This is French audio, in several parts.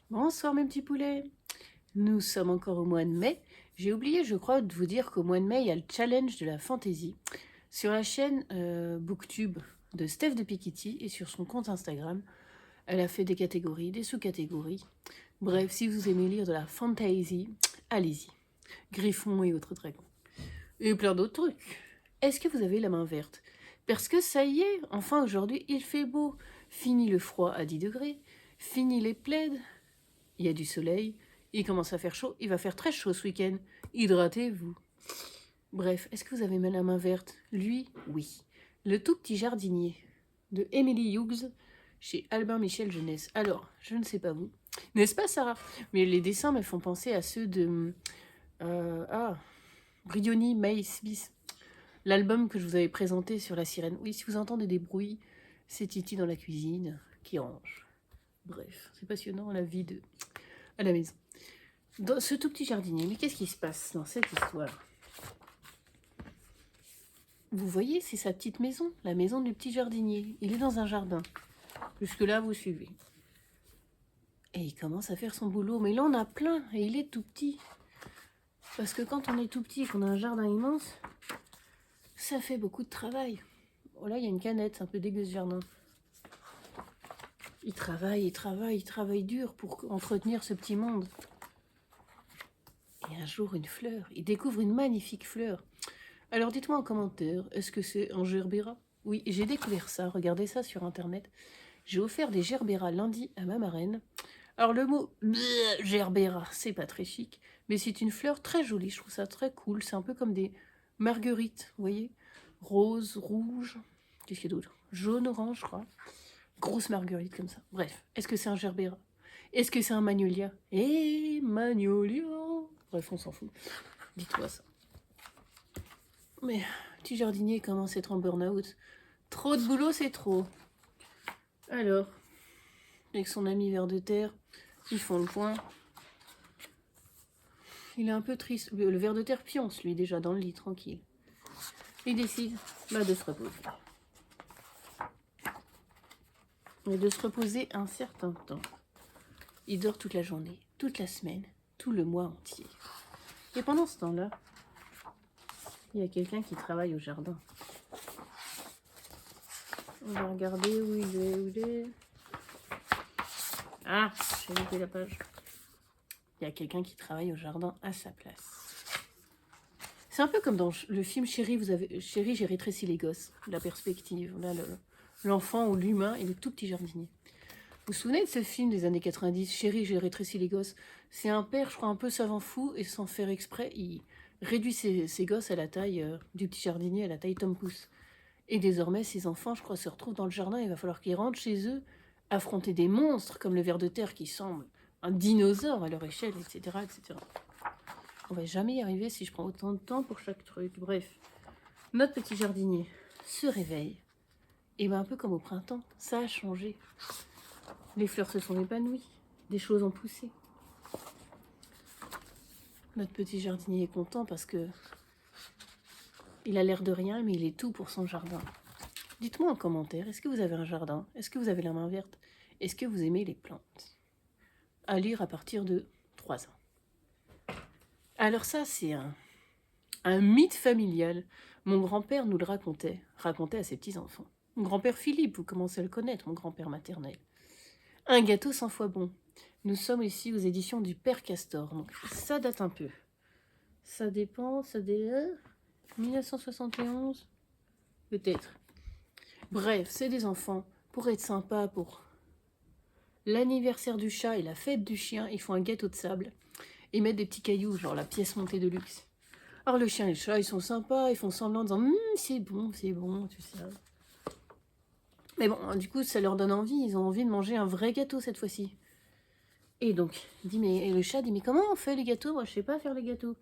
Bonsoir mes petits poulets. Nous sommes encore au mois de mai. J'ai oublié, je crois, de vous dire qu'au mois de mai, il y a le challenge de la fantasy sur la chaîne Booktube de Steph de Piketty et sur son compte Instagram. Elle a fait des catégories, des sous-catégories. Bref, si vous aimez lire de la fantasy, allez-y. Griffon et autres dragons. Et plein d'autres trucs. Est-ce que vous avez la main verte? Parce que ça y est, enfin aujourd'hui, il fait beau. Fini le froid à 10 degrés. Fini les plaids. Il y a du soleil, il commence à faire chaud, il va faire très chaud ce week-end. Hydratez-vous. Bref, est-ce que vous avez la main verte? Lui, oui. Le tout petit jardinier de Emily Hughes chez Albin Michel Jeunesse. Alors, je ne sais pas vous, n'est-ce pas Sarah? Mais les dessins me font penser à ceux de Briony May Smith, l'album que je vous avais présenté sur la sirène. Oui, si vous entendez des bruits, c'est Titi dans la cuisine qui range. Bref, c'est passionnant la vie à la maison. Dans ce tout petit jardinier, mais qu'est-ce qui se passe dans cette histoire? Vous voyez, c'est sa petite maison, la maison du petit jardinier. Il est dans un jardin. Jusque-là, vous suivez. Et il commence à faire son boulot. Mais là, on a plein et il est tout petit. Parce que quand on est tout petit et qu'on a un jardin immense, ça fait beaucoup de travail. Oh là, il y a une canette, c'est un peu dégueu ce jardin. Il travaille dur pour entretenir ce petit monde. Et un jour, une fleur. Il découvre une magnifique fleur. Alors dites-moi en commentaire, est-ce que c'est un gerbera? Oui, j'ai découvert ça, regardez ça sur internet. J'ai offert des gerbera lundi à ma marraine. Alors le mot gerbera, c'est pas très chic, mais c'est une fleur très jolie, je trouve ça très cool. C'est un peu comme des marguerites, vous voyez? Rose, rouge, qu'est-ce qu'il y a d'autre? Jaune, orange, je crois. Grosse marguerite comme ça. Bref, est-ce que c'est un gerbera? Est-ce que c'est un magnolia? Eh, magnolia! Bref, on s'en fout. Dites-moi ça. Mais petit jardinier commence à être en burn-out. Trop de boulot, c'est trop. Alors, avec son ami ver de terre, ils font le point. Il est un peu triste. Le ver de terre pionce, lui, déjà dans le lit, tranquille. Il décide de se reposer. Et de se reposer un certain temps. Il dort toute la journée, toute la semaine, tout le mois entier. Et pendant ce temps-là, il y a quelqu'un qui travaille au jardin. On va regarder où il est. Ah, j'ai loupé la page. Il y a quelqu'un qui travaille au jardin à sa place. C'est un peu comme dans le film Chérie, Chérie, j'ai rétréci les gosses. La perspective, là, l'enfant ou l'humain et le tout petit jardinier. Vous vous souvenez de ce film des années 90, Chérie, j'ai rétréci les gosses? C'est un père, je crois, un peu savant fou, et sans faire exprès, il réduit ses gosses à la taille du petit jardinier, à la taille Tom Pouce. Et désormais, ces enfants, je crois, se retrouvent dans le jardin, il va falloir qu'ils rentrent chez eux, affronter des monstres comme le ver de terre qui semble un dinosaure à leur échelle, etc., etc. On va jamais y arriver si je prends autant de temps pour chaque truc. Bref, notre petit jardinier se réveille. Et bien un peu comme au printemps, ça a changé. Les fleurs se sont épanouies, des choses ont poussé. Notre petit jardinier est content parce que il a l'air de rien, mais il est tout pour son jardin. Dites-moi en commentaire, est-ce que vous avez un jardin? Est-ce que vous avez la main verte? Est-ce que vous aimez les plantes? À lire à partir de 3 ans. Alors ça, c'est un mythe familial. Mon grand-père nous le racontait à ses petits-enfants. Mon grand-père Philippe, vous commencez à le connaître, mon grand-père maternel. Un gâteau 100 fois bon. Nous sommes ici aux éditions du Père Castor, donc ça date un peu. Ça dépend, 1971 peut-être. Bref, c'est des enfants, pour être sympa, pour l'anniversaire du chat et la fête du chien, ils font un gâteau de sable et mettent des petits cailloux, genre la pièce montée de luxe. Alors le chien et le chat, ils sont sympas, ils font semblant en disant c'est bon, tu sais. Mais bon, du coup, ça leur donne envie, ils ont envie de manger un vrai gâteau cette fois-ci. Et donc, et le chat dit, mais comment on fait les gâteaux? Moi, je sais pas faire les gâteaux.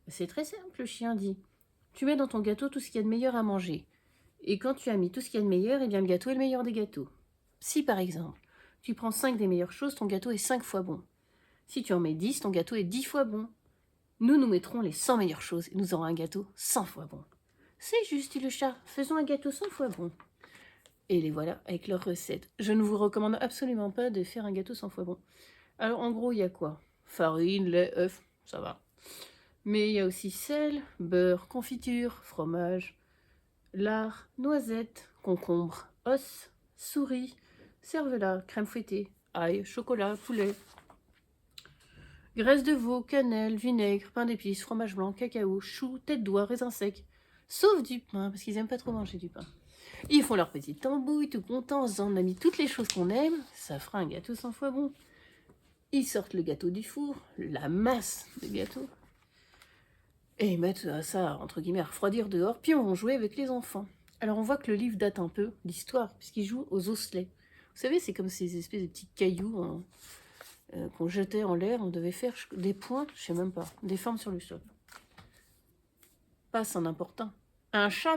C'est très simple, le chien dit. Tu mets dans ton gâteau tout ce qu'il y a de meilleur à manger. Et quand tu as mis tout ce qu'il y a de meilleur, eh bien le gâteau est le meilleur des gâteaux. Si par exemple, tu prends 5 des meilleures choses, ton gâteau est 5 fois bon. Si tu en mets 10, ton gâteau est 10 fois bon. Nous mettrons les 100 meilleures choses et nous aurons un gâteau 100 fois bon. C'est juste, dit le chat, faisons un gâteau 100 fois bon. Et les voilà avec leur recette. Je ne vous recommande absolument pas de faire un gâteau 100 fois bon. Alors, en gros, il y a quoi? Farine, lait, œufs, ça va. Mais il y a aussi sel, beurre, confiture, fromage, lard, noisettes, concombre, os, souris, cervelas, crème fouettée, ail, chocolat, poulet, graisse de veau, cannelle, vinaigre, pain d'épices, fromage blanc, cacao, choux, tête d'oie, raisin sec. Sauf du pain, parce qu'ils aiment pas trop manger du pain. Ils font leur petite tambouille, tout contents, en se disant on a mis toutes les choses qu'on aime, ça fera un gâteau 100 fois bon. Ils sortent le gâteau du four, la masse de gâteau, et ils mettent ça, entre guillemets, à refroidir dehors, puis on va jouer avec les enfants. Alors on voit que le livre date un peu, l'histoire, puisqu'ils jouent aux osselets. Vous savez, c'est comme ces espèces de petits cailloux qu'on jetait en l'air, on devait faire des points, je sais même pas, des formes sur le sol. Passe un important. Un chien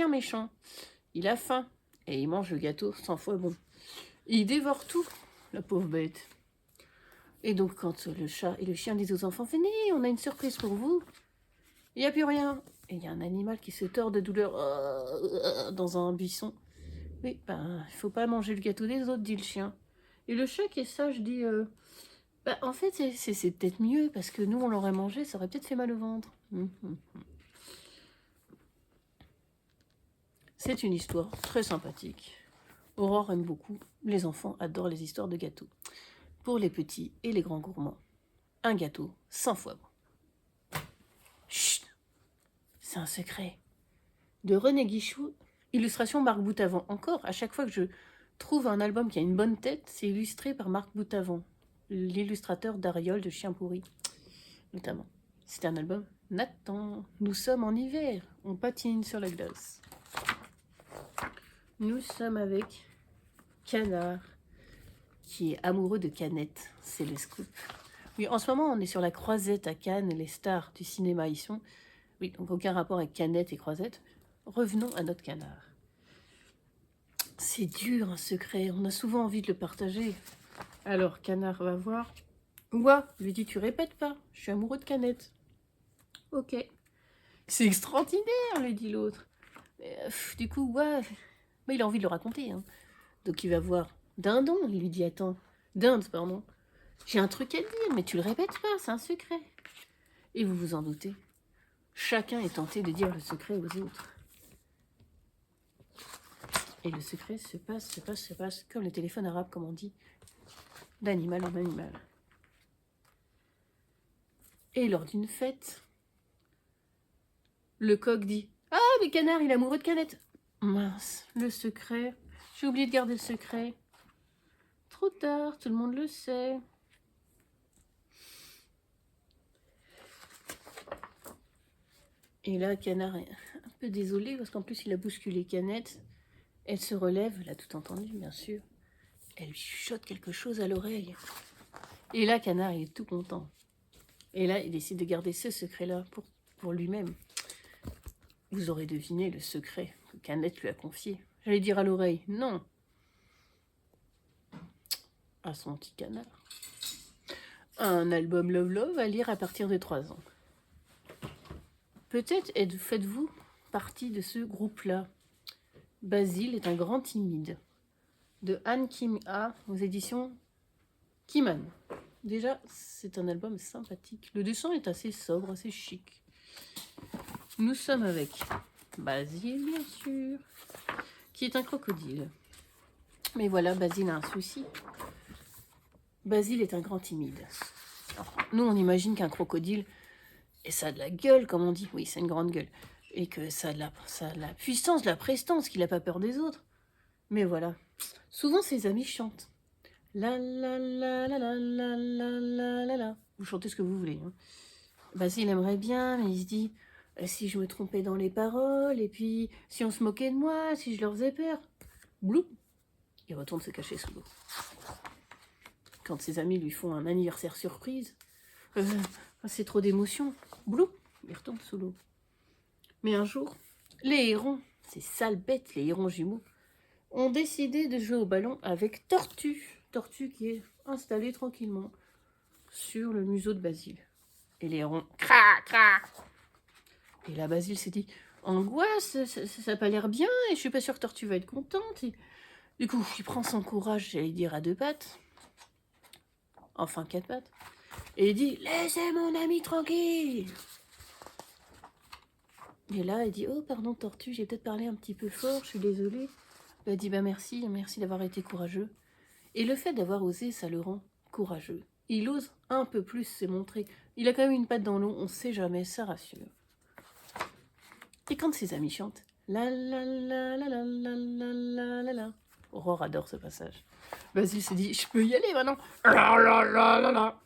méchant, il a faim, et il mange le gâteau 100 fois bon. Il dévore tout, la pauvre bête. Et donc quand le chat et le chien disent aux enfants, venez, on a une surprise pour vous, il n'y a plus rien. Et il y a un animal qui se tord de douleur dans un buisson. Oui, ben, il faut pas manger le gâteau des autres, dit le chien. Et le chat qui est sage dit, en fait, c'est peut-être mieux, parce que nous, on l'aurait mangé, ça aurait peut-être fait mal au ventre. C'est une histoire très sympathique. Aurore aime beaucoup. Les enfants adorent les histoires de gâteaux. Pour les petits et les grands gourmands, un gâteau 100 fois bon. Chut, c'est un secret. De René Guichou, illustration Marc Boutavant. Encore, à chaque fois que je trouve un album qui a une bonne tête, c'est illustré par Marc Boutavant, l'illustrateur d'Ariol de Chien pourri, notamment. C'est un album Nathan. Nous sommes en hiver, on patine sur la glace. Nous sommes avec Canard, qui est amoureux de Canette, c'est le scoop. Oui, en ce moment, on est sur la Croisette à Cannes, les stars du cinéma y sont. Oui, donc aucun rapport avec Canette et Croisette. Revenons à notre Canard. C'est dur, un secret, on a souvent envie de le partager. Alors, Canard va voir. Ouah, lui dit, tu répètes pas, je suis amoureux de Canette. Ok. C'est extraordinaire, lui dit l'autre. Du coup, ouais, mais il a envie de le raconter. Hein. Donc il va voir Dindon, il lui dit, attends, Dinde, pardon. J'ai un truc à te dire, mais tu le répètes pas, c'est un secret. Et vous vous en doutez, chacun est tenté de dire le secret aux autres. Et le secret se passe, comme le téléphone arabe, comme on dit, d'animal en animal. Et lors d'une fête, le coq dit « Ah, mais Canard, il est amoureux de Canette !» Mince, le secret, j'ai oublié de garder le secret. Trop tard, tout le monde le sait. Et là, Canard est un peu désolé, parce qu'en plus, il a bousculé Canette. Elle se relève, elle a tout entendu, bien sûr. Elle lui chuchote quelque chose à l'oreille. Et là, Canard, il est tout content. Et là, il décide de garder ce secret-là pour lui-même. Vous aurez deviné le secret que Canette lui a confié. J'allais dire à l'oreille, non. À son petit Canard. Un album Love Love à lire à partir de 3 ans. Peut-être faites-vous partie de ce groupe-là. Basile est un grand timide. De Anne Kim A aux éditions Kiman. Déjà, c'est un album sympathique. Le dessin est assez sobre, assez chic. Nous sommes avec Basile, bien sûr, qui est un crocodile. Mais voilà, Basile a un souci. Basile est un grand timide. Alors, nous, on imagine qu'un crocodile, et ça a de la gueule, comme on dit. Oui, c'est une grande gueule. Et que ça a de la puissance, de la prestance, qu'il n'a pas peur des autres. Mais voilà. Souvent, ses amis chantent. La la la la la la la la la la. Vous chantez ce que vous voulez. Hein. Basile aimerait bien, mais il se dit si je me trompais dans les paroles, et puis si on se moquait de moi, si je leur faisais peur. Blou. Il retourne se cacher sous l'eau. Quand ses amis lui font un anniversaire surprise, c'est trop d'émotion. Blou. Il retourne sous l'eau. Mais un jour, les hérons, ces sales bêtes, les hérons jumeaux, ont décidé de jouer au ballon avec Tortue. Tortue qui est installée tranquillement sur le museau de Basile. Et les hérons, cra, cra. Et là, Basile s'est dit, angoisse, ça n'a pas l'air bien, et je suis pas sûre que Tortue va être contente. Et du coup, il prend son courage, j'allais dire, à deux pattes. enfin 4 pattes, et il dit « Laissez mon ami tranquille !» Et là, elle dit « Oh, pardon, Tortue, j'ai peut-être parlé un petit peu fort, je suis désolée. » Elle dit « Bah merci, merci d'avoir été courageux. » Et le fait d'avoir osé, ça le rend courageux. Il ose un peu plus se montrer. Il a quand même une patte dans l'eau, on sait jamais, ça rassure. Et quand ses amis chantent la la la la la la la la la la, Aurore adore ce passage. Basile se dit, je peux y aller maintenant. La la la la la.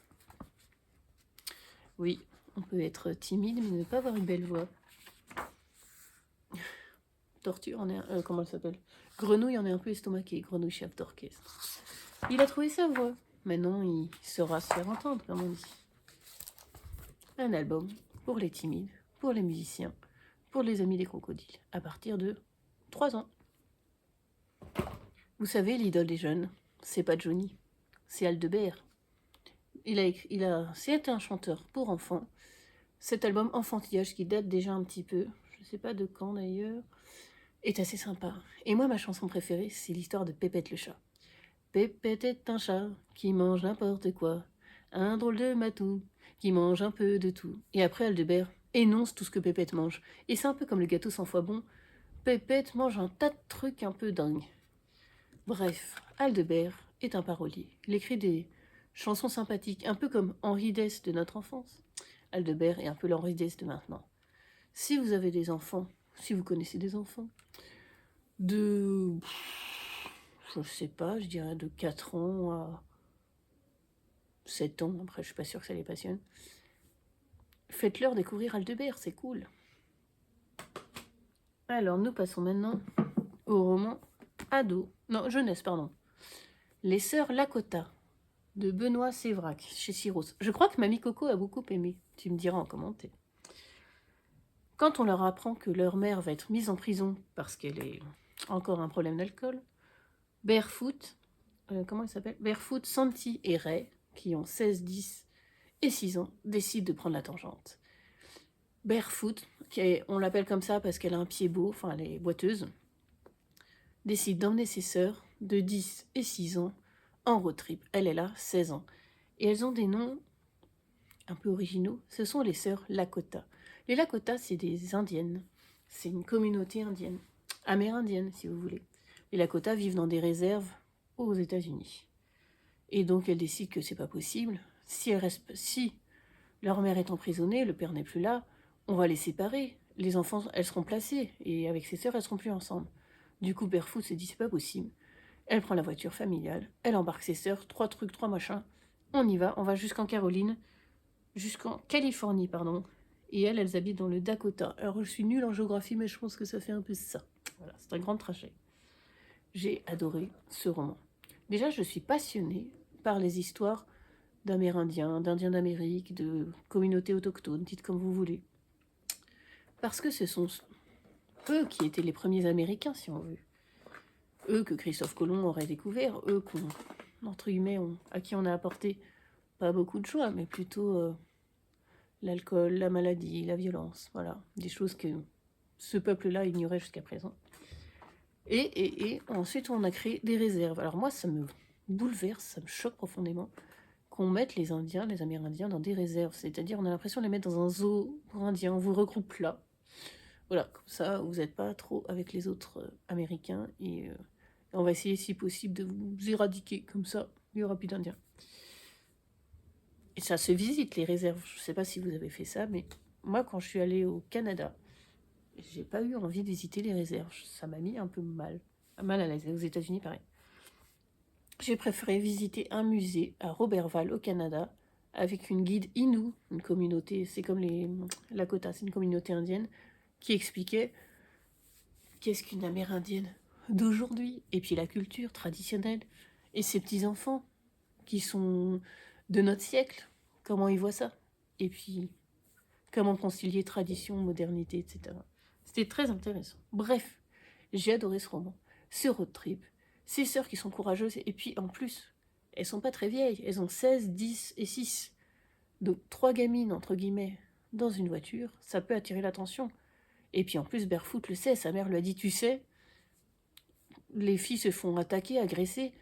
Oui, on peut être timide mais ne pas avoir une belle voix. Tortue en est comment elle s'appelle? Grenouille en est un peu estomaquée, Grenouille chef d'orchestre. Il a trouvé sa voix. Maintenant, il saura se faire entendre, comme on dit. Un album pour les timides, pour les musiciens, pour les amis des crocodiles, à partir de 3 ans. Vous savez, l'idole des jeunes, c'est pas Johnny, c'est Aldebert. C'est un chanteur pour enfants. Cet album enfantillage qui date déjà un petit peu, je sais pas de quand d'ailleurs, est assez sympa. Et moi, ma chanson préférée, c'est l'histoire de Pépette le chat. Pépette est un chat qui mange n'importe quoi, un drôle de matou qui mange un peu de tout. Et après, Aldebert énonce tout ce que Pépette mange. Et c'est un peu comme le gâteau 100 fois bon. Pépette mange un tas de trucs un peu dingues. Bref, Aldebert est un parolier. Il écrit des chansons sympathiques, un peu comme Henri Dess de notre enfance. Aldebert est un peu l'Henri Dess de maintenant. Si vous avez des enfants, si vous connaissez des enfants, de... je sais pas, je dirais de 4 ans à 7 ans, après je suis pas sûre que ça les passionne, faites-leur découvrir Aldebert, c'est cool. Alors nous passons maintenant au roman jeunesse, pardon. Les Sœurs Lakota, de Benoît Sévrac, chez Syros. Je crois que Mamie Coco a beaucoup aimé, tu me diras en commentaire. Quand on leur apprend que leur mère va être mise en prison parce qu'elle est encore un problème d'alcool, Barefoot, comment il s'appelle? Barefoot, Santi et Ray, qui ont 16, 10 et 6 ans, décident de prendre la tangente. Barefoot, on l'appelle comme ça parce qu'elle a un pied beau, enfin elle est boiteuse, décide d'emmener ses sœurs de 10 et 6 ans en road trip. Elle est là, 16 ans. Et elles ont des noms un peu originaux. Ce sont les sœurs Lakota. Les Lakota, c'est des indiennes. C'est une communauté indienne. Amérindienne, si vous voulez. Les Lakota vivent dans des réserves aux États-Unis. Et donc, elles décident que c'est pas possible. Si leur mère est emprisonnée, le père n'est plus là, on va les séparer. Les enfants, elles seront placées. Et avec ses sœurs, elles seront plus ensemble. Du coup, Barefoot se dit, c'est pas possible. Elle prend la voiture familiale, elle embarque ses sœurs, 3 trucs, 3 machins. On y va, on va jusqu'en Californie, pardon. Et elles habitent dans le Dakota. Alors, je suis nulle en géographie, mais je pense que ça fait un peu ça. Voilà, c'est un grand trajet. J'ai adoré ce roman. Déjà, je suis passionnée par les histoires d'Amérindiens, d'Indiens d'Amérique, de communautés autochtones, dites comme vous voulez. Parce que ce sont eux qui étaient les premiers Américains, si on veut. Eux que Christophe Colomb aurait découvert, eux entre guillemets, à qui on a apporté pas beaucoup de choix, mais plutôt l'alcool, la maladie, la violence, voilà, des choses que ce peuple-là ignorait jusqu'à présent. Et ensuite, on a créé des réserves. Alors moi, ça me bouleverse, ça me choque profondément qu'on mette les Indiens, les Amérindiens dans des réserves. C'est-à-dire, on a l'impression de les mettre dans un zoo pour Indiens. On vous regroupe là. Voilà, comme ça, vous n'êtes pas trop avec les autres Américains. Et on va essayer, si possible, de vous éradiquer. Comme ça, il n'y aura plus d'Indiens. Et ça se visite, les réserves. Je ne sais pas si vous avez fait ça, mais moi, quand je suis allée au Canada, j'ai pas eu envie de visiter les réserves. Ça m'a mis un peu mal à l'aise. Aux États-Unis, pareil. J'ai préféré visiter un musée à Roberval, au Canada, avec une guide Innu, une communauté, c'est comme les Lakota, c'est une communauté indienne, qui expliquait qu'est-ce qu'une Amérindienne d'aujourd'hui, et puis la culture traditionnelle, et ses petits-enfants, qui sont de notre siècle, comment ils voient ça, et puis comment concilier tradition, modernité, etc. C'était très intéressant. Bref, j'ai adoré ce roman, ce road trip, ces sœurs qui sont courageuses, et puis en plus, elles sont pas très vieilles, elles ont 16, 10 et 6. Donc 3 gamines, entre guillemets, dans une voiture, ça peut attirer l'attention. Et puis en plus, Barefoot le sait, sa mère lui a dit, tu sais, les filles se font attaquer, agresser,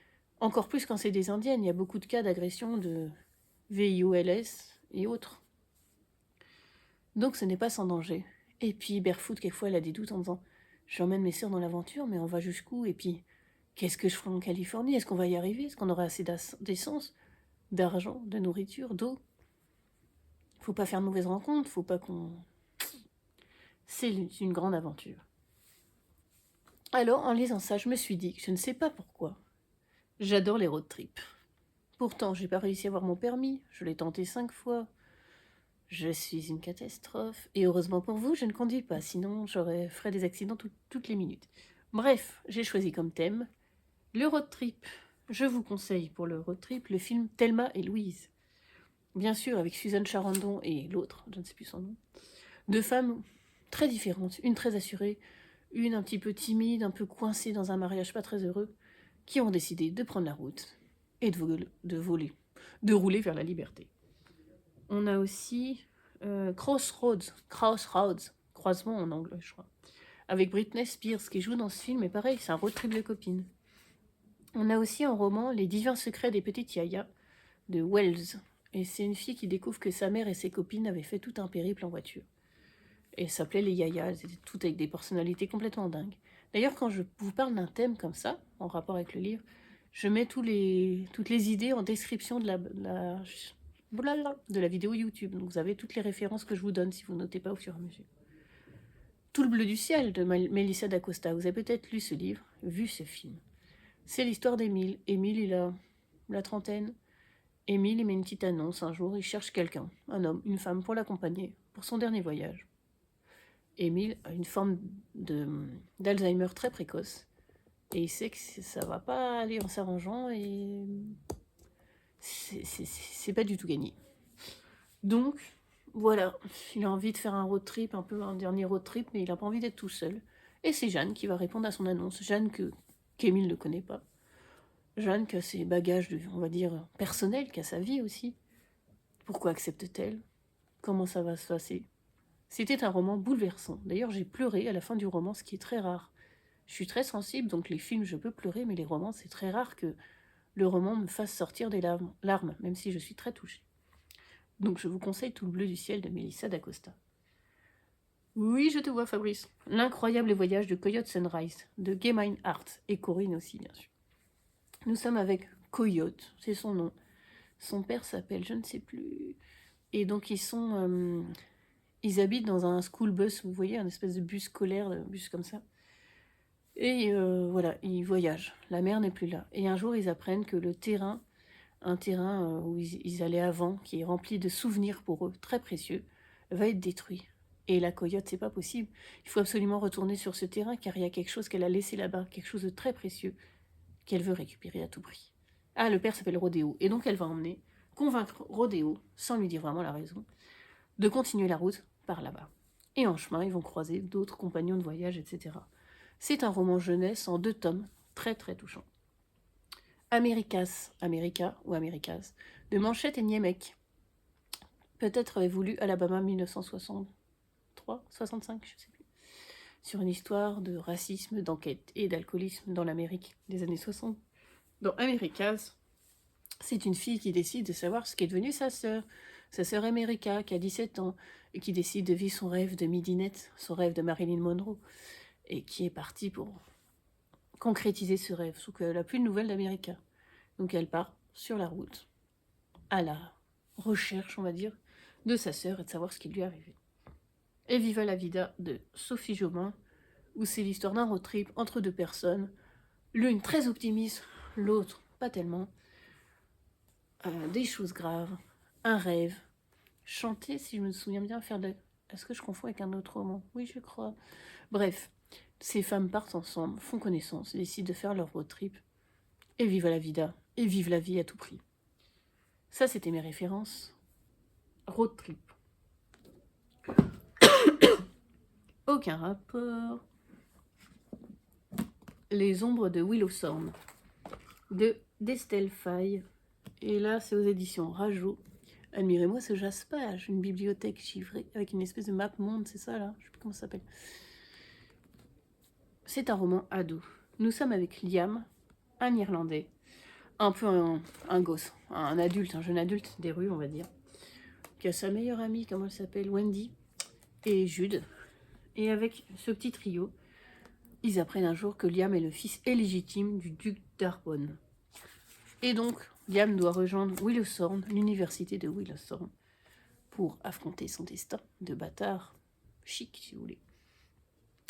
Encore plus quand c'est des indiennes, il y a beaucoup de cas d'agression de VIOLS et autres. Donc ce n'est pas sans danger. Et puis Barefoot, quelquefois, elle a des doutes en disant « J'emmène mes sœurs dans l'aventure, mais on va jusqu'où? Et puis, qu'est-ce que je ferai en Californie? Est-ce qu'on va y arriver? Est-ce qu'on aura assez d'essence, d'argent, de nourriture, d'eau? Faut pas faire de mauvaises rencontres, faut pas qu'on... » C'est une grande aventure. Alors, en lisant ça, je me suis dit que je ne sais pas pourquoi. J'adore les road trips. Pourtant, j'ai pas réussi à avoir mon permis, je l'ai tenté 5 fois. Je suis une catastrophe. Et heureusement pour vous, je ne conduis pas, sinon ferais des accidents toutes les minutes. Bref, j'ai choisi comme thème le road trip. Je vous conseille pour le road trip le film Thelma et Louise. Bien sûr, avec Suzanne Charandon et l'autre, je ne sais plus son nom. Deux femmes très différentes, une très assurée, une un petit peu timide, un peu coincée dans un mariage pas très heureux, qui ont décidé de prendre la route et de rouler vers la liberté. On a aussi Crossroads, croisement en anglais, je crois, avec Britney Spears qui joue dans ce film, et pareil, c'est un road trip de copines. On a aussi un roman, Les divins secrets des petites Yaya, de Wells, et c'est une fille qui découvre que sa mère et ses copines avaient fait tout un périple en voiture. Et ça s'appelait les Yaya, elles étaient toutes avec des personnalités complètement dingues. D'ailleurs, quand je vous parle d'un thème comme ça, en rapport avec le livre, je mets toutes les idées en description de la vidéo YouTube. Donc vous avez toutes les références que je vous donne si vous notez pas au fur et à mesure. Tout le bleu du ciel de Melissa d'Acosta. Vous avez peut-être lu ce livre, vu ce film. C'est l'histoire d'Émile. Émile, il a la trentaine. Émile, il met une petite annonce un jour. Il cherche quelqu'un, un homme, une femme, pour l'accompagner pour son dernier voyage. Émile a une forme d'Alzheimer très précoce. Et il sait que ça va pas aller en s'arrangeant et c'est pas du tout gagné. Donc, voilà, il a envie de faire un road trip, un peu un dernier road trip, mais il n'a pas envie d'être tout seul. Et c'est Jeanne qui va répondre à son annonce. Jeanne qu'Émile ne connaît pas. Jeanne qui a ses bagages, on va dire, personnels, qui a sa vie aussi. Pourquoi accepte-t-elle? Comment ça va se passer? C'était un roman bouleversant. D'ailleurs, j'ai pleuré à la fin du roman, ce qui est très rare. Je suis très sensible, donc les films, je peux pleurer, mais les romans, c'est très rare que le roman me fasse sortir des larmes, même si je suis très touchée. Donc je vous conseille Tout le bleu du ciel de Melissa d'Acosta. Oui, je te vois, Fabrice. L'incroyable voyage de Coyote Sunrise, de Gay Mine Art, et Corinne aussi, bien sûr. Nous sommes avec Coyote, c'est son nom. Son père s'appelle, je ne sais plus. Et donc ils habitent dans un school bus, vous voyez, un espèce de bus scolaire, un bus comme ça. Et voilà, ils voyagent. La mère n'est plus là. Et un jour, ils apprennent que le terrain, un terrain où ils allaient avant, qui est rempli de souvenirs pour eux, très précieux, va être détruit. Et la coyote, c'est pas possible. Il faut absolument retourner sur ce terrain, car il y a quelque chose qu'elle a laissé là-bas, quelque chose de très précieux, qu'elle veut récupérer à tout prix. Ah, le père s'appelle Rodéo. Et donc, elle va emmener, convaincre Rodéo, sans lui dire vraiment la raison, de continuer la route par là-bas. Et en chemin, ils vont croiser d'autres compagnons de voyage, etc. C'est un roman jeunesse en 2 tomes, très très touchant. America ou Americas, de Manchette et Niemek. Peut-être avez-vous lu Alabama 1963, 65, je ne sais plus. Sur une histoire de racisme, d'enquête et d'alcoolisme dans l'Amérique des années 60. Dans Americas, c'est une fille qui décide de savoir ce qu'est devenue sa sœur America, qui a 17 ans, et qui décide de vivre son rêve de midinette, son rêve de Marilyn Monroe, et qui est partie pour concrétiser ce rêve, sauf qu'elle n'a plus de nouvelles d'America. Donc elle part sur la route, à la recherche, on va dire, de sa sœur et de savoir ce qui lui est arrivé. Et Viva la Vida de Sophie Jomain, où c'est l'histoire d'un road trip entre 2 personnes, l'une très optimiste, l'autre pas tellement, des choses graves, un rêve, chanter, si je me souviens bien, Est-ce que je confonds avec un autre roman? Oui, je crois. Bref, ces femmes partent ensemble, font connaissance, décident de faire leur road trip, et vivent la vida, et vivent la vie à tout prix. Ça, c'était mes références. Road trip. Aucun rapport. Les ombres de Willowthorn, d'Estelle Faye. Et là, c'est aux éditions Rajo. Admirez-moi ce jaspage, une bibliothèque chiffrée avec une espèce de map monde, c'est ça là? Je sais plus comment ça s'appelle. C'est un roman ado. Nous sommes avec Liam, un Irlandais, un peu un gosse, un adulte, un jeune adulte des rues, on va dire, qui a sa meilleure amie, comment elle s'appelle, Wendy, et Jude. Et avec ce petit trio, ils apprennent un jour que Liam est le fils illégitime du duc d'Arbonne. Et donc, Liam doit rejoindre Willowthorne, l'université de Willowthorne, pour affronter son destin de bâtard chic, si vous voulez.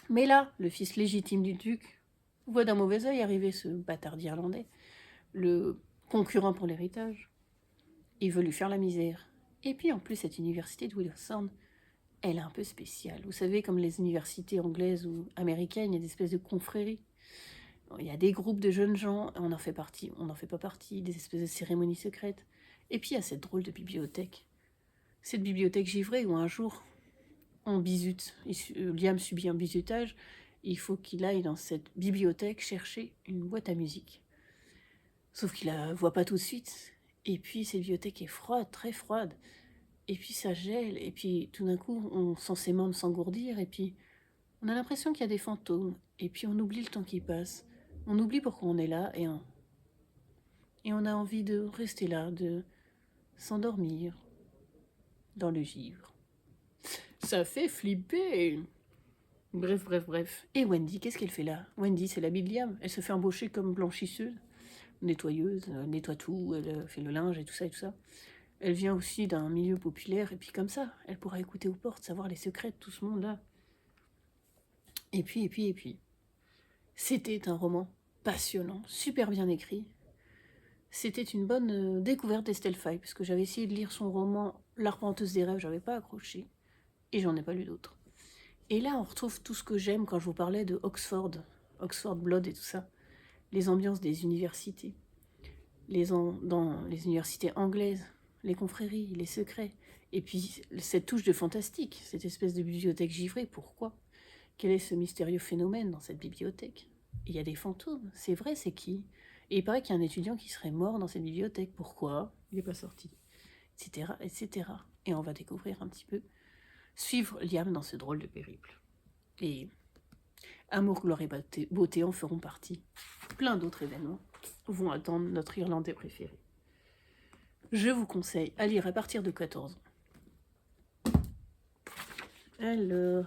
Mais là, le fils légitime du duc voit d'un mauvais œil arriver ce bâtard d'Irlandais, le concurrent pour l'héritage. Il veut lui faire la misère. Et puis en plus, cette université de Willowthorne, elle est un peu spéciale. Vous savez, comme les universités anglaises ou américaines, il y a des espèces de confréries. Il y a des groupes de jeunes gens, on en fait partie, on n'en fait pas partie, des espèces de cérémonies secrètes. Et puis il y a cette drôle de bibliothèque. Cette bibliothèque givrée où un jour, on bisute. Liam subit un bisutage. Il faut qu'il aille dans cette bibliothèque chercher une boîte à musique. Sauf qu'il la voit pas tout de suite. Et puis cette bibliothèque est froide, très froide. Et puis ça gèle. Et puis tout d'un coup, on sent ses membres s'engourdir. Et puis on a l'impression qu'il y a des fantômes. Et puis on oublie le temps qui passe. On oublie pourquoi on est là. Et on a envie de rester là, de s'endormir dans le givre. Ça fait flipper. Bref. Et Wendy, qu'est-ce qu'elle fait là? Wendy, c'est la Liam. Elle se fait embaucher comme blanchisseuse, nettoyeuse, elle nettoie tout, elle fait le linge et tout ça et tout ça. Elle vient aussi d'un milieu populaire, et puis comme ça, elle pourra écouter aux portes, savoir les secrets de tout ce monde-là. Et puis. C'était un roman passionnant, super bien écrit. C'était une bonne découverte d'Estelle Faye, parce que j'avais essayé de lire son roman L'Arpenteuse des rêves, j'avais pas accroché, et j'en ai pas lu d'autres. Et là, on retrouve tout ce que j'aime quand je vous parlais de Oxford Blood et tout ça. Les ambiances des universités, dans les universités anglaises, les confréries, les secrets. Et puis, cette touche de fantastique, cette espèce de bibliothèque givrée, pourquoi? Quel est ce mystérieux phénomène dans cette bibliothèque? Il y a des fantômes, c'est vrai, c'est qui? Et il paraît qu'il y a un étudiant qui serait mort dans cette bibliothèque, pourquoi? Il n'est pas sorti, etc. Et on va découvrir un petit peu, suivre Liam dans ce drôle de périple. Et Amour, gloire et beauté en feront partie. Plein d'autres événements vont attendre notre Irlandais préféré. Je vous conseille à lire à partir de 14 ans. Alors,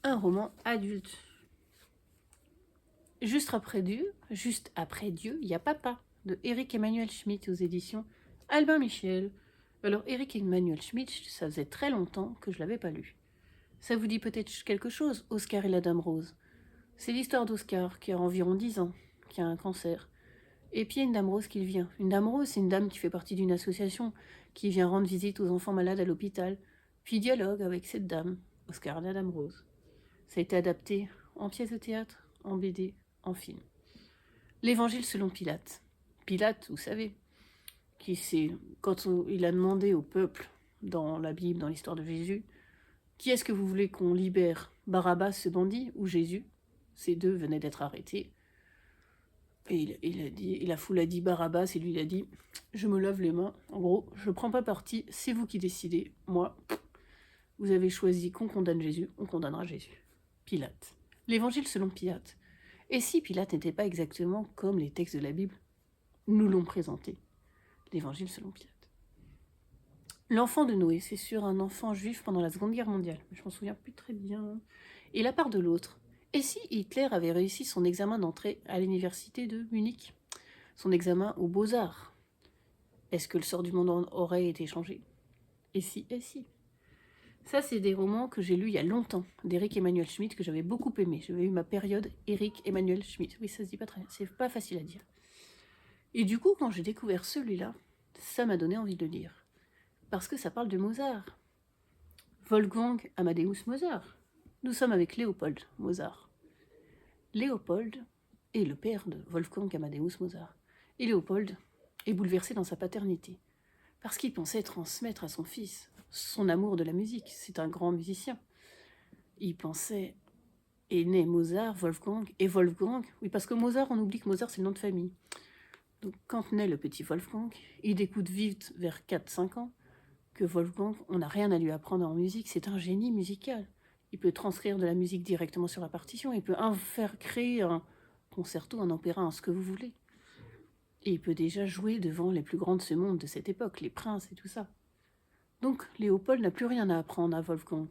un roman adulte. Juste après Dieu, il y a Papa, de Éric Emmanuel Schmitt aux éditions Albin Michel. Alors, Éric Emmanuel Schmitt, ça faisait très longtemps que je ne l'avais pas lu. Ça vous dit peut-être quelque chose, Oscar et la Dame Rose? C'est l'histoire d'Oscar, qui a environ 10 ans, qui a un cancer. Et puis il y a une Dame Rose qui vient. Une Dame Rose, c'est une dame qui fait partie d'une association qui vient rendre visite aux enfants malades à l'hôpital, puis dialogue avec cette dame, Oscar et la Dame Rose. Ça a été adapté en pièce de théâtre, en BD, en film. L'Évangile selon Pilate. Pilate, vous savez, quand il a demandé au peuple, dans la Bible, dans l'histoire de Jésus, qui est-ce que vous voulez qu'on libère, Barabbas, ce bandit, ou Jésus? Ces deux venaient d'être arrêtés. Et la foule a dit Barabbas, et lui il a dit je me lave les mains. En gros, je prends pas parti, c'est vous qui décidez. Moi, vous avez choisi qu'on condamne Jésus, on condamnera Jésus. Pilate. L'Évangile selon Pilate. Et si Pilate n'était pas exactement comme les textes de la Bible nous l'ont présenté? L'Évangile selon Pilate. L'enfant de Noé, c'est sur un enfant juif pendant la Seconde Guerre mondiale. Je m'en souviens plus très bien. Et la part de l'autre. Et si Hitler avait réussi son examen d'entrée à l'université de Munich? Son examen aux Beaux-Arts? Est-ce que le sort du monde aurait été changé? Et si? Ça, c'est des romans que j'ai lus il y a longtemps, d'Éric Emmanuel Schmitt, que j'avais beaucoup aimé. J'avais eu ma période Éric Emmanuel Schmitt. Oui, ça se dit pas très bien, c'est pas facile à dire. Et du coup, quand j'ai découvert celui-là, ça m'a donné envie de le lire. Parce que ça parle de Mozart. Wolfgang Amadeus Mozart. Nous sommes avec Léopold Mozart. Léopold est le père de Wolfgang Amadeus Mozart. Et Léopold est bouleversé dans sa paternité, parce qu'il pensait transmettre à son fils son amour de la musique. C'est un grand musicien. Il pensait, est né Mozart, Wolfgang, et Wolfgang, oui, parce que Mozart, on oublie que Mozart, c'est le nom de famille. Donc, quand naît le petit Wolfgang, il découvre vite, vers 4-5 ans, que Wolfgang, on n'a rien à lui apprendre en musique, c'est un génie musical. Il peut transcrire de la musique directement sur la partition, il peut faire créer un concerto, un opéra, ce que vous voulez. Et il peut déjà jouer devant les plus grands de ce monde de cette époque, les princes et tout ça. Donc Léopold n'a plus rien à apprendre à Wolfgang.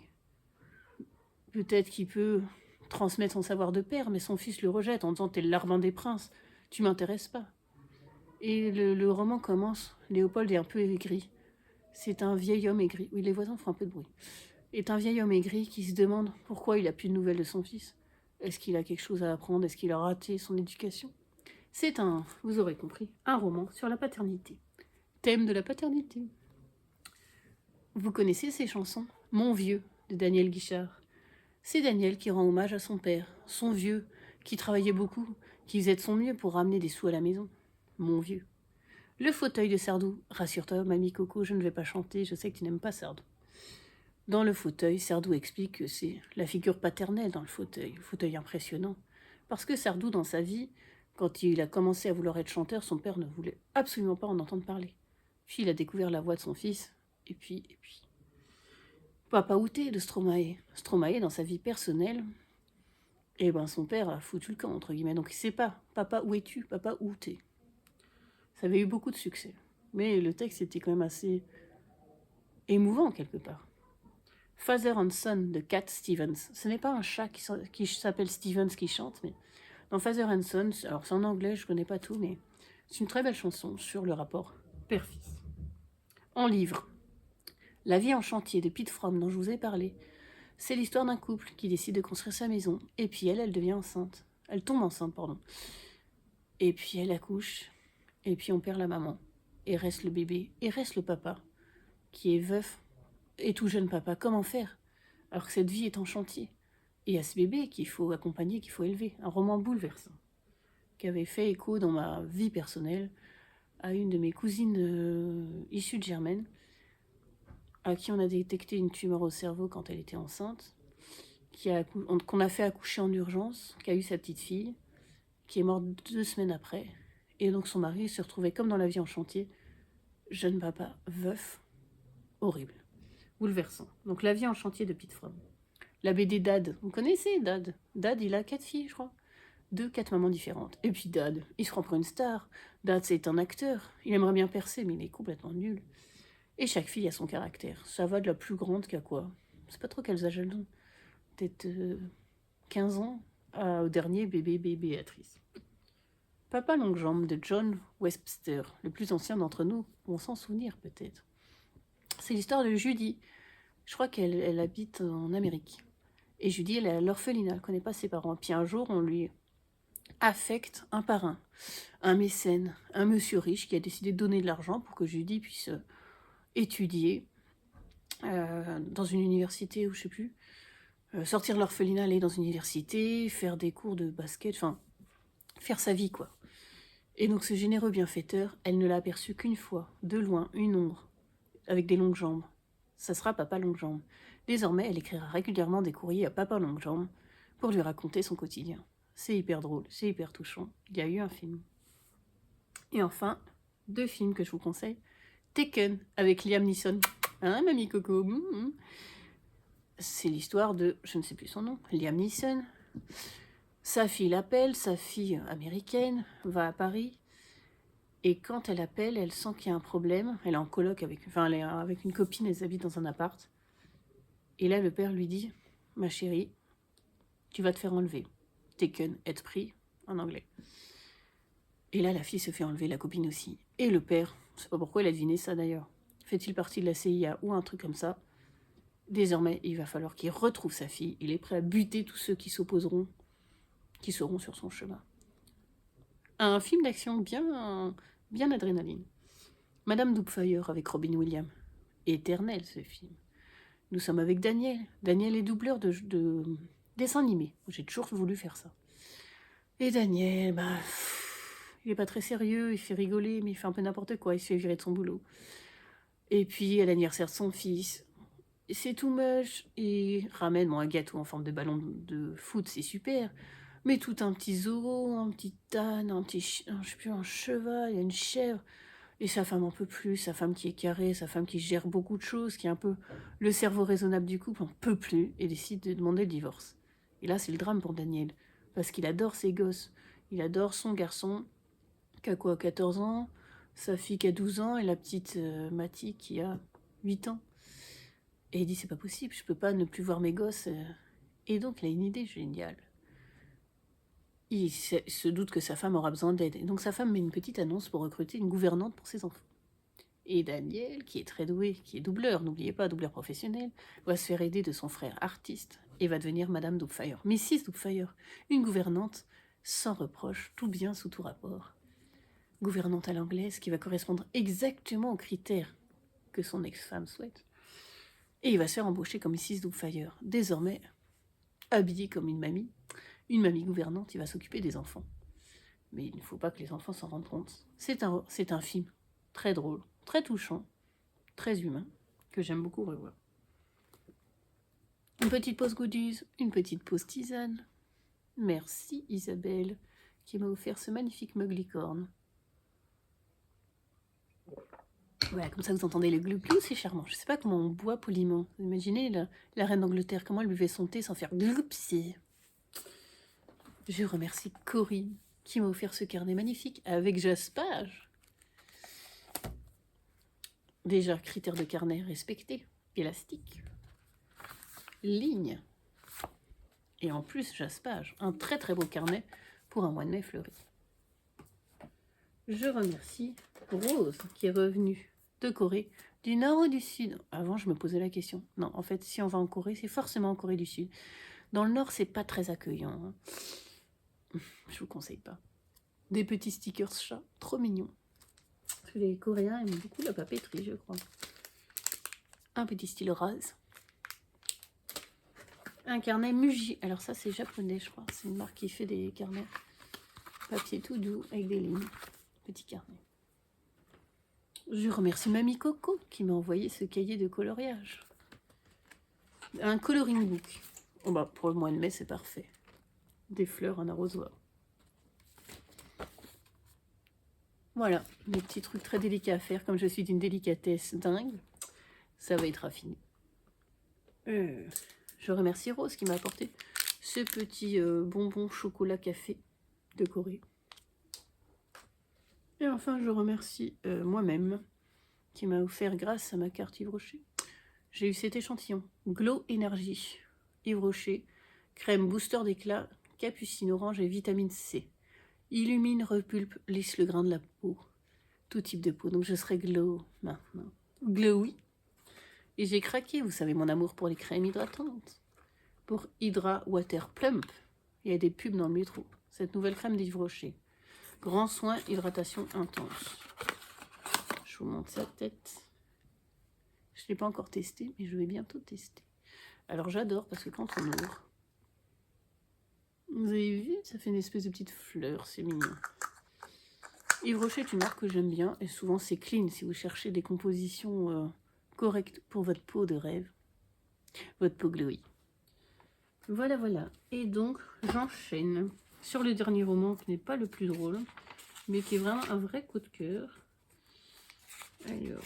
Peut-être qu'il peut transmettre son savoir de père, mais son fils le rejette en disant « T'es le larbin des princes, tu m'intéresses pas ». Et le roman commence, Léopold est un peu aigri. C'est un vieil homme aigri. Oui, les voisins font un peu de bruit. Est un vieil homme aigri qui se demande pourquoi il n'a plus de nouvelles de son fils. Est-ce qu'il a quelque chose à apprendre? Est-ce qu'il a raté son éducation? C'est un, vous aurez compris, un roman sur la paternité. Thème de la paternité. Vous connaissez ces chansons? Mon vieux, de Daniel Guichard. C'est Daniel qui rend hommage à son père, son vieux, qui travaillait beaucoup, qui faisait de son mieux pour ramener des sous à la maison. Mon vieux. Le fauteuil de Sardou. Rassure-toi, mamie Coco, je ne vais pas chanter, je sais que tu n'aimes pas Sardou. Dans le fauteuil, Sardou explique que c'est la figure paternelle dans le fauteuil impressionnant. Parce que Sardou, dans sa vie, quand il a commencé à vouloir être chanteur, son père ne voulait absolument pas en entendre parler. Puis il a découvert la voix de son fils, et puis... Papa Outé de Stromae. Stromae, dans sa vie personnelle, eh ben son père a foutu le camp, entre guillemets. Donc il sait pas, papa où es-tu, papa où t'es. Ça avait eu beaucoup de succès. Mais le texte était quand même assez émouvant, quelque part. Father and Son de Cat Stevens. Ce n'est pas un chat qui s'appelle Stevens qui chante, mais dans Father and Son, alors c'est en anglais, je connais pas tout, mais c'est une très belle chanson sur le rapport père-fils. En livre, La vie en chantier de Pete Fromm, dont je vous ai parlé, c'est l'histoire d'un couple qui décide de construire sa maison, et puis elle devient enceinte. Elle tombe enceinte, pardon. Et puis elle accouche, et puis on perd la maman, et reste le bébé, et reste le papa, qui est veuf, et tout jeune papa. Comment faire alors que cette vie est en chantier? Et à ce bébé qu'il faut accompagner, qu'il faut élever. Un roman bouleversant, qui avait fait écho dans ma vie personnelle à une de mes cousines issues de Germaine, à qui on a détecté une tumeur au cerveau quand elle était enceinte, qu'on a fait accoucher en urgence, qui a eu sa petite fille, qui est morte 2 semaines après. Et donc son mari se retrouvait comme dans La vie en chantier, jeune papa, veuf, horrible, bouleversant. Donc La vie en chantier de Pete Fromm. La BD Dad, vous connaissez Dad? Dad, il a 4 filles, je crois. 4 mamans différentes. Et puis Dad, il se prend pour une star. Dad, c'est un acteur. Il aimerait bien percer, mais il est complètement nul. Et chaque fille a son caractère. Ça va de la plus grande qu'à quoi? Je sais pas trop quels âges elles ont. Peut-être 15 ans au dernier bébé Béatrice. Papa Longue-Jambe de John Webster, le plus ancien d'entre nous, vont s'en souvenir peut-être. C'est l'histoire de Judy. Je crois qu'elle habite en Amérique. Et Judy, elle est à l'orphelinat, elle ne connaît pas ses parents. Puis un jour, on lui affecte un parrain, un mécène, un monsieur riche qui a décidé de donner de l'argent pour que Judy puisse étudier dans une université ou je sais plus, sortir de l'orphelinat, aller dans une université, faire des cours de basket, enfin, faire sa vie, quoi. Et donc ce généreux bienfaiteur, elle ne l'a aperçu qu'une fois, de loin, une ombre, avec des longues jambes. Ça sera Papa Longue-Jambe. Désormais, elle écrira régulièrement des courriers à Papa Longue-Jambe pour lui raconter son quotidien. C'est hyper drôle, c'est hyper touchant. Il y a eu un film. Et enfin, 2 films que je vous conseille. Taken, avec Liam Neeson. Hein, mamie Coco? C'est l'histoire de, je ne sais plus son nom, Liam Neeson. Sa fille l'appelle, sa fille américaine va à Paris. Et quand elle appelle, elle sent qu'il y a un problème. Elle est en coloc avec une copine, elles habitent dans un appart. Et là, le père lui dit, ma chérie, tu vas te faire enlever. Taken, être pris, en anglais. Et là, la fille se fait enlever, la copine aussi. Et le père, je ne sais pas pourquoi il a deviné ça d'ailleurs. Fait-il partie de la CIA ou un truc comme ça? Désormais, il va falloir qu'il retrouve sa fille. Il est prêt à buter tous ceux qui s'opposeront, qui seront sur son chemin. Un film d'action bien adrénaline. Madame Doubtfire avec Robin Williams. Éternel ce film. Nous sommes avec Daniel. Daniel est doubleur de dessin animé. J'ai toujours voulu faire ça. Et Daniel, il est pas très sérieux, il fait rigoler, mais il fait un peu n'importe quoi. Il se fait virer de son boulot. Et puis, à l'anniversaire de son fils, c'est tout moche. Il ramène un gâteau en forme de ballon de foot, c'est super. Mais tout un petit zoo, un petit âne, un cheval, il y a une chèvre. Et sa femme en peut plus, sa femme qui est carrée, sa femme qui gère beaucoup de choses, qui est un peu le cerveau raisonnable du couple, en peut plus et décide de demander le divorce. Et là, c'est le drame pour Daniel, parce qu'il adore ses gosses, il adore son garçon, qui a quoi, 14 ans, sa fille qui a 12 ans, et la petite Mathie qui a 8 ans. Et il dit, c'est pas possible, je peux pas ne plus voir mes gosses. Et donc, il a une idée géniale. Il se doute que sa femme aura besoin d'aide. Et donc, sa femme met une petite annonce pour recruter une gouvernante pour ses enfants. Et Daniel, qui est très doué, qui est doubleur, n'oubliez pas, doubleur professionnel, va se faire aider de son frère artiste et va devenir Madame Doubtfire. Mrs. Doubtfire, une gouvernante sans reproche, tout bien sous tout rapport. Gouvernante à l'anglaise qui va correspondre exactement aux critères que son ex-femme souhaite. Et il va se faire embaucher comme Mrs. Doubtfire. Désormais, habillée comme une mamie gouvernante, il va s'occuper des enfants. Mais il ne faut pas que les enfants s'en rendent compte. C'est un film très drôle, très touchant, très humain, que j'aime beaucoup revoir. Une petite pause goodies, une petite pause tisane. Merci Isabelle, qui m'a offert ce magnifique mug licorne. Voilà, comme ça vous entendez le glou-glou, c'est charmant. Je sais pas comment on boit poliment. Vous imaginez la reine d'Angleterre, comment elle buvait son thé sans faire gloupsi. Je remercie Corinne, qui m'a offert ce carnet magnifique avec jaspage. Déjà, critères de carnet respectés. Élastique. Ligne. Et en plus, jaspage. Un très très beau carnet pour un mois de mai fleuri. Je remercie Rose, qui est revenue de Corée, du Nord ou du Sud. Avant, je me posais la question. Non, en fait, si on va en Corée, c'est forcément en Corée du Sud. Dans le Nord, c'est pas très accueillant. Hein. Je vous conseille pas. Des petits stickers chats, trop mignons. Parce que les Coréens aiment beaucoup la papeterie, je crois. Un petit stylo rose. Un carnet Muji. Alors ça, c'est japonais, je crois. C'est une marque qui fait des carnets papier tout doux avec des lignes. Petit carnet. Je remercie Mamie Coco qui m'a envoyé ce cahier de coloriage. Un coloring book. Oh bah, pour le mois de mai, c'est parfait. Des fleurs, un arrosoir. Voilà, mes petits trucs très délicats à faire. Comme je suis d'une délicatesse dingue, ça va être affiné. Je remercie Rose qui m'a apporté ce petit bonbon chocolat café de Corée. Et enfin, je remercie moi-même qui m'a offert grâce à ma carte Yves Rocher. J'ai eu cet échantillon. Glow Energy. Yves Rocher. Crème booster d'éclat, capucine orange et vitamine C. Illumine, repulpe, lisse le grain de la peau. Tout type de peau. Donc je serai glow maintenant. Glowy. Et j'ai craqué, vous savez mon amour pour les crèmes hydratantes. Pour Hydra Water Plump. Il y a des pubs dans le métro. Cette nouvelle crème d'Yves Rocher. Grand soin, hydratation intense. Je vous montre sa tête. Je ne l'ai pas encore testé, mais je vais bientôt tester. Alors j'adore parce que quand on ouvre, vous avez vu, ça fait une espèce de petite fleur, c'est mignon. Yves Rocher est une marque que j'aime bien et souvent c'est clean si vous cherchez des compositions correctes pour votre peau de rêve, votre peau glowy. Voilà, voilà. Et donc j'enchaîne sur le dernier roman qui n'est pas le plus drôle, mais qui est vraiment un vrai coup de cœur. Alors,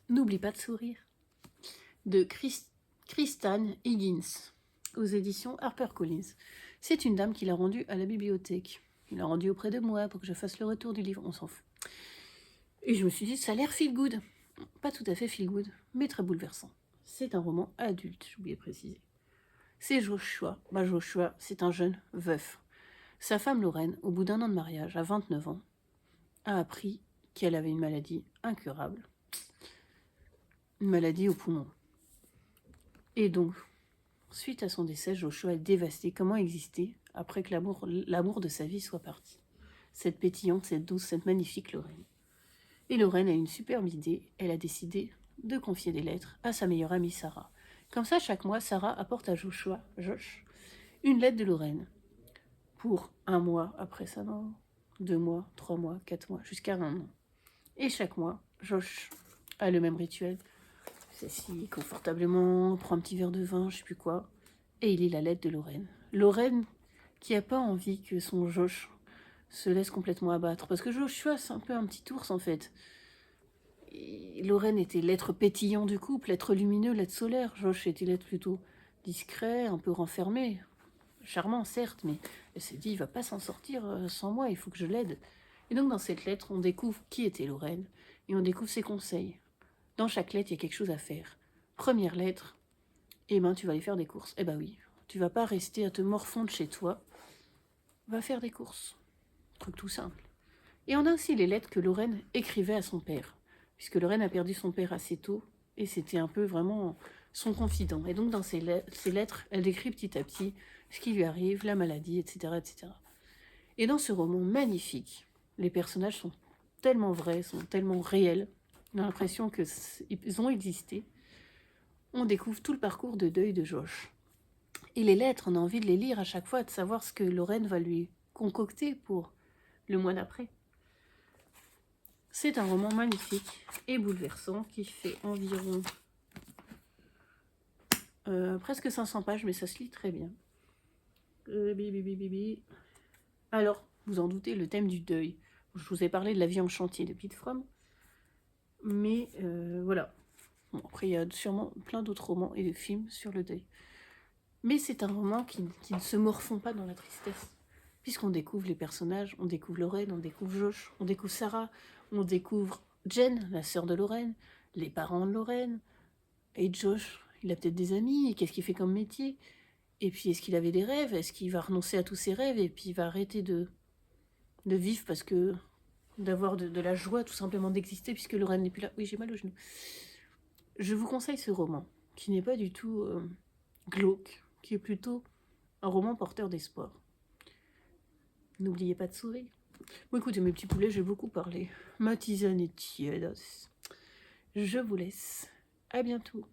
N'oublie pas de sourire, de Christine Higgins, aux éditions HarperCollins. C'est une dame qui l'a rendu à la bibliothèque. Il l'a rendu auprès de moi pour que je fasse le retour du livre, on s'en fout. Et je me suis dit, ça a l'air feel good. Pas tout à fait feel good, mais très bouleversant. C'est un roman adulte, j'ai oublié de préciser. C'est Joshua. Joshua, c'est un jeune veuf. Sa femme Lorraine, au bout d'un an de mariage, à 29 ans, a appris qu'elle avait une maladie incurable. Une maladie au poumon. Et donc, suite à son décès, Joshua est dévasté. Comment exister après que l'amour de sa vie soit parti? Cette pétillante, cette douce, cette magnifique Lorraine. Et Lorraine a une superbe idée. Elle a décidé de confier des lettres à sa meilleure amie Sarah. Comme ça, chaque mois, Sarah apporte à Josh, une lettre de Lorraine. Pour un mois après sa mort, 2 mois, 3 mois, 4 mois, jusqu'à 1 an. Et chaque mois, Josh a le même rituel. S'assied confortablement, prend un petit verre de vin, je sais plus quoi, et il lit la lettre de Lorraine. Lorraine qui n'a pas envie que son Josh se laisse complètement abattre. Parce que Joshua, c'est un peu un petit ours en fait. Et Lorraine était l'être pétillant du couple, l'être lumineux, l'être solaire. Josh était l'être plutôt discret, un peu renfermé. Charmant certes, mais elle s'est dit, il va pas s'en sortir sans moi, il faut que je l'aide. Et donc dans cette lettre, on découvre qui était Lorraine et on découvre ses conseils. Dans chaque lettre, il y a quelque chose à faire. Première lettre, eh ben tu vas aller faire des courses. Eh ben oui, tu vas pas rester à te morfondre chez toi, va faire des courses. Truc tout simple. Et on a aussi les lettres que Lorraine écrivait à son père, puisque Lorraine a perdu son père assez tôt, et c'était un peu vraiment son confident. Et donc dans ces lettres, elle décrit petit à petit ce qui lui arrive, la maladie, etc., etc. Et dans ce roman magnifique, les personnages sont tellement vrais, sont tellement réels, on a l'impression qu'ils ont existé. On découvre tout le parcours de deuil de Josh. Et les lettres, on a envie de les lire à chaque fois, de savoir ce que Lorraine va lui concocter pour le mois d'après. C'est un roman magnifique et bouleversant qui fait environ presque 500 pages, mais ça se lit très bien. Alors, vous en doutez, le thème du deuil. Je vous ai parlé de La vie en chantier de Pete Fromm, mais voilà. Bon, après, il y a sûrement plein d'autres romans et de films sur le deuil. Mais c'est un roman qui ne se morfond pas dans la tristesse, puisqu'on découvre les personnages, on découvre Lorraine, on découvre Josh, on découvre Sarah, on découvre Jen, la sœur de Lorraine, les parents de Lorraine, et Josh, il a peut-être des amis, et qu'est-ce qu'il fait comme métier? Et puis, est-ce qu'il avait des rêves? Est-ce qu'il va renoncer à tous ses rêves, et puis il va arrêter de vivre parce que d'avoir de la joie, tout simplement d'exister, puisque Lorraine n'est plus là. Oui, j'ai mal au genou. Je vous conseille ce roman, qui n'est pas du tout glauque, qui est plutôt un roman porteur d'espoir. N'oubliez pas de sourire. Bon, écoutez, mes petits poulets, j'ai beaucoup parlé. Ma tisane est tiède. Je vous laisse. À bientôt.